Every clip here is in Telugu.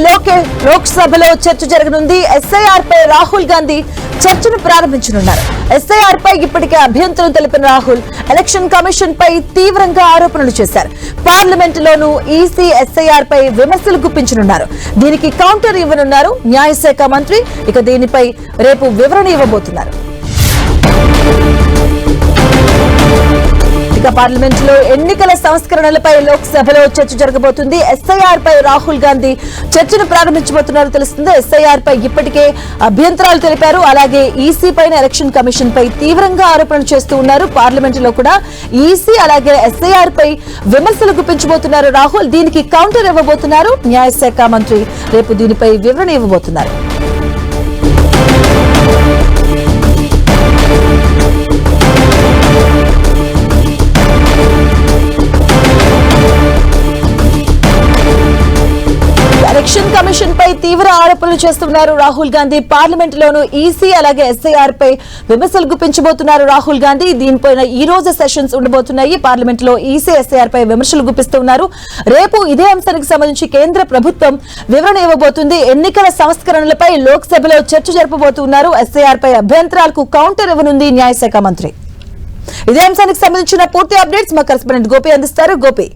లోక్సభలో చర్చ జరగనుంది. ఎస్ఐఆర్ పై రాహుల్ గాంధీ చర్చను ప్రారంభించనున్నారు. ఎస్ఐఆర్ పై ఇప్పటికే అభ్యంతరం తెలిపిన రాహుల్ ఎలక్షన్ కమిషన్ పై తీవ్రంగా ఆరోపణలు చేశారు. పార్లమెంట్ లోనూ ఈసీ ఎస్ఐఆర్ పై విమర్శలు గుప్పించనున్నారు. దీనికి కౌంటర్ ఇవ్వనున్నారు న్యాయశాఖ మంత్రి. ఇక దీనిపై రేపు వివరణ ఇవ్వబోతున్నారు. పార్లమెంట్ లో ఎన్నికల సంస్కరణలపై లోక్సభలో చర్చ జరగబోతుంది. ఎస్ఐఆర్ పై రాహుల్ గాంధీ చర్చను ప్రారంభించబోతున్నారు తెలుస్తుంది. ఎస్ఐఆర్ పై ఇప్పటికే అభ్యంతరాలు తెలిపారు. అలాగే ఈసీ పైన ఎలక్షన్ కమిషన్ పై తీవ్రంగా ఆరోపణలు చేస్తూ ఉన్నారు. పార్లమెంట్ లో కూడా ఈసీ అలాగే ఎస్ఐఆర్ పై విమర్శలు గుప్పించబోతున్నారు రాహుల్. దీనికి కౌంటర్ ఇవ్వబోతున్నారు న్యాయశాఖ మంత్రి. రేపు దీనిపై వివరణ ఇవ్వబోతున్నారు. ఎలక్షన్ కమిషన్ పై తీవ్ర ఆరోపణలు చేస్తున్నారు రాహుల్ గాంధీ. పార్లమెంట్ లోను ఈసీ అలాగే ఎస్ఐఆర్ పై విమర్శలు గుప్పించబోతున్నారు రాహుల్ గాంధీ. దీనిపైన ఈ రోజు సెషన్స్ ఉండబోతున్నాయి. పార్లమెంట్ లో ఈసీ ఎస్ఐఆర్ పై విమర్శలు గుప్పిస్తున్నారు. రేపు ఇదే అంశానికి సంబంధించి కేంద్ర ప్రభుత్వం వివరణ ఇవ్వబోతుంది. ఎన్నికల సంస్కరణలపై లోక్సభలో చర్చ జరపబోతున్నారు. ఎస్ఐఆర్ పై అభ్యంతరాలకు కౌంటర్ ఇవ్వనుంది న్యాయశాఖ మంత్రి. ఇదే అంశానికి సంబంధించిన పూర్తి అప్డేట్స్ మా కరెస్పాండెంట్ గోపి అందిస్తారు. గోపి,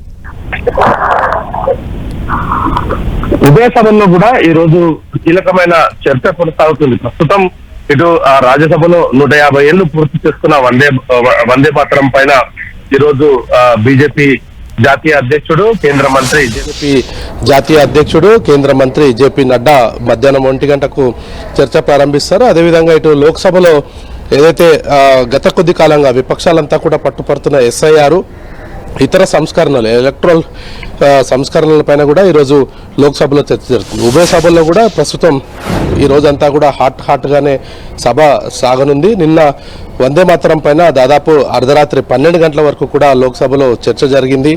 ఉభయ సభల్లో కూడా ఈ రోజు కీలకమైన చర్చ కొనసాగుతుంది. ప్రస్తుతం ఇటు రాజ్యసభలో 150 ఏళ్లు పూర్తి చేసుకున్న వందే మాతరం పైన ఈ రోజు బీజేపీ జాతీయ అధ్యక్షుడు కేంద్ర మంత్రి జేపీ నడ్డా మధ్యాహ్నం 1 గంటకు చర్చ ప్రారంభిస్తారు. అదేవిధంగా ఇటు లోక్సభలో ఏదైతే గత కొద్ది కాలంగా విపక్షాలంతా కూడా పట్టుపడుతున్న ఎస్ఐఆర్ ఇతర సంస్కరణలు ఎలక్ట్రల్ సంస్కరణలపైన కూడా ఈరోజు లోక్సభలో చర్చ జరుగుతుంది. ఉభయ సభల్లో కూడా ప్రస్తుతం ఈ రోజంతా కూడా హాట్ గానే సభ సాగనుంది. నిన్న వందే మాతరం పైన దాదాపు అర్ధరాత్రి 12 గంటల వరకు కూడా లోక్సభలో చర్చ జరిగింది.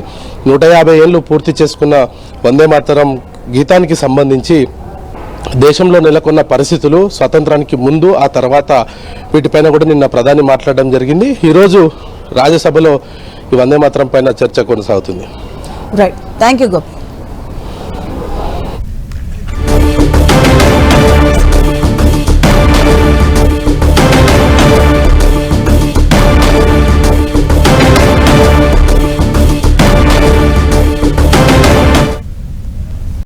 150 ఏళ్లు పూర్తి చేసుకున్న వందే మాతరం గీతానికి సంబంధించి దేశంలో నెలకొన్న పరిస్థితులు, స్వతంత్రానికి ముందు ఆ తర్వాత వీటిపైన కూడా నిన్న ప్రధాని మాట్లాడడం జరిగింది. ఈరోజు రాజ్యసభలో ఈ వందే మాతరం పైన చర్చ కొనసాగుతుంది. Right, thank you Gopi.